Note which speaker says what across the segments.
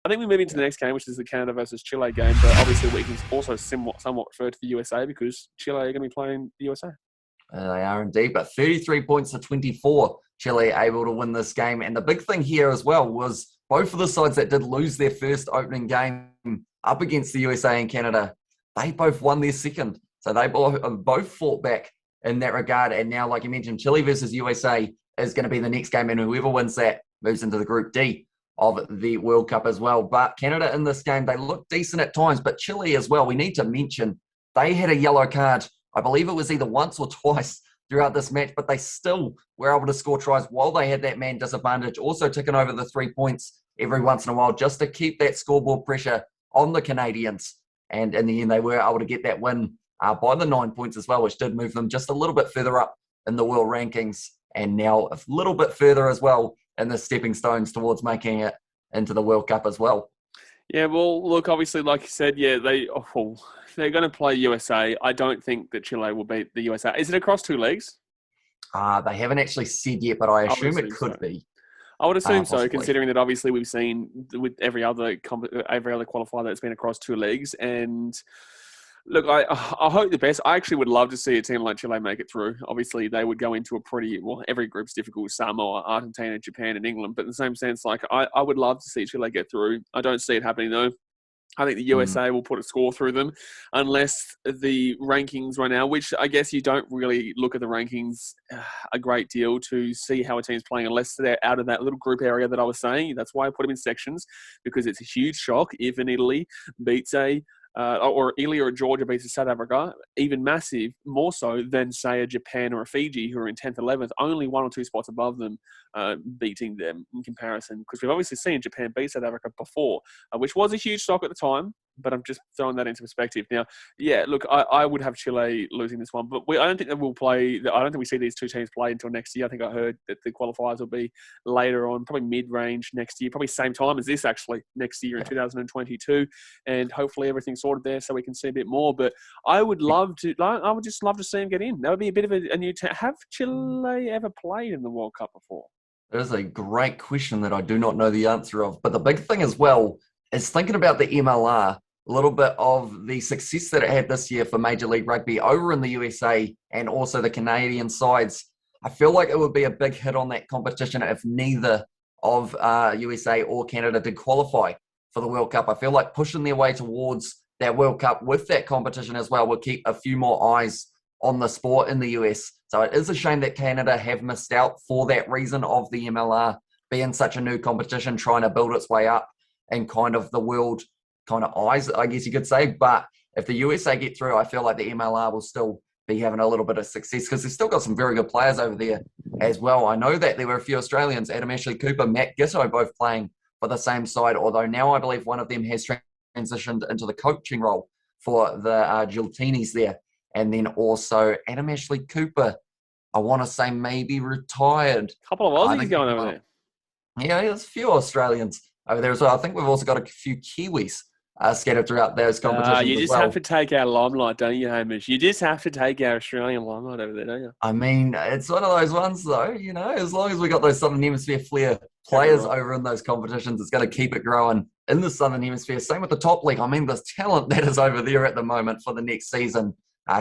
Speaker 1: I think we move into the next game, which is the Canada versus Chile game, but obviously we can also somewhat refer to the USA because Chile are going to be playing the USA.
Speaker 2: They are indeed, but 33 points to 24, Chile able to win this game. And the big thing here as well was both of the sides that did lose their first opening game up against the USA and Canada, they both won their second. So they both fought back in that regard. And now, like you mentioned, Chile versus USA is going to be the next game, and whoever wins that moves into the Group D of the World Cup as well. But Canada in this game, they looked decent at times, but Chile as well, we need to mention, they had a yellow card. I believe it was either once or twice throughout this match, but they still were able to score tries while they had that man disadvantage, also ticking over the 3 points every once in a while just to keep that scoreboard pressure on the Canadians. And in the end, they were able to get that win by the 9 points as well, which did move them just a little bit further up in the world rankings, and now a little bit further as well in the stepping stones towards making it into the World Cup as well.
Speaker 1: Yeah, well, look, obviously, like you said, yeah, they're going to play USA. I don't think that Chile will beat the USA. Is it across 2 legs?
Speaker 2: They haven't actually said yet, but I assume it could be.
Speaker 1: I would assume so,
Speaker 2: possibly.
Speaker 1: considering that obviously we've seen with every other qualifier that's been across 2 legs. And look, I hope the best. I actually would love to see a team like Chile make it through. Obviously, they would go into every group's difficult, Samoa, Argentina, Japan, and England. But in the same sense, like I would love to see Chile get through. I don't see it happening, though. I think the USA will put a score through them unless the rankings right now, which I guess you don't really look at the rankings a great deal to see how a team's playing unless they're out of that little group area that I was saying. That's why I put them in sections, because it's a huge shock if an Italy beats or Italy or Georgia beats South Africa, even massive, more so than, say, a Japan or a Fiji who are in 10th, 11th, only 1 or 2 spots above them, beating them in comparison. Because we've obviously seen Japan beat South Africa before, which was a huge shock at the time, but I'm just throwing that into perspective. Now, yeah, look, I would have Chile losing this one, but I don't think that we'll play. I don't think we see these 2 teams play until next year. I think I heard that the qualifiers will be later on, probably mid-range next year, probably same time as this actually, next year in 2022, and hopefully everything's sorted there so we can see a bit more. But I would just love to see them get in. That would be a bit of a new have Chile ever played in the World Cup before?
Speaker 2: That is a great question that I do not know the answer of. But the big thing as well is thinking about the MLR, a little bit of the success that it had this year for Major League Rugby over in the USA and also the Canadian sides. I feel like it would be a big hit on that competition if neither of USA or Canada did qualify for the World Cup. I feel like pushing their way towards that World Cup with that competition as well will keep a few more eyes on the sport in the US. So it is a shame that Canada have missed out for that reason of the MLR being such a new competition, trying to build its way up and kind of the world kind of eyes, I guess you could say. But if the USA get through, I feel like the MLR will still be having a little bit of success because they've still got some very good players over there as well. I know that there were a few Australians, Adam Ashley Cooper, Matt Gitto, both playing for the same side, although now I believe one of them has transitioned into the coaching role for the Giltinis there. And then also Adam Ashley Cooper, I want to say maybe retired.
Speaker 1: A couple of Aussies going over there.
Speaker 2: Yeah, there's a few Australians over there as well. I think we've also got a few Kiwis scattered throughout those competitions
Speaker 1: you just have to take our limelight, don't you, Hamish? You just have to take our Australian limelight over there, don't you?
Speaker 2: I mean, it's one of those ones, though, you know, as long as we got those Southern Hemisphere flair players over in those competitions, it's going to keep it growing in the Southern Hemisphere. Same with the top league. I mean, the talent that is over there at the moment for the next season.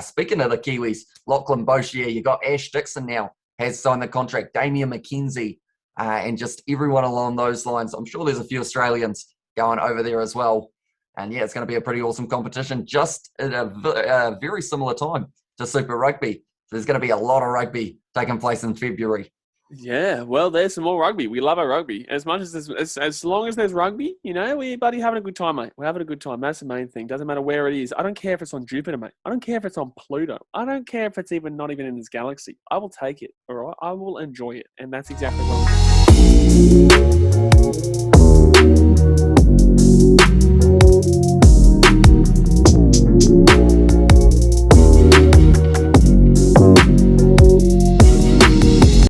Speaker 2: Speaking of the Kiwis, Lachlan Boshier, you got Ash Dixon now has signed the contract, Damien McKenzie, and just everyone along those lines. I'm sure there's a few Australians going over there as well. And yeah, it's going to be a pretty awesome competition just at a very similar time to Super Rugby. So there's going to be a lot of rugby taking place in February.
Speaker 1: Yeah, well, there's some more rugby. We love our rugby. As long as there's rugby, you know, we're having a good time, mate. We're having a good time. That's the main thing. Doesn't matter where it is. I don't care if it's on Jupiter, mate. I don't care if it's on Pluto. I don't care if it's not even in this galaxy. I will take it, all right? I will enjoy it. And that's exactly what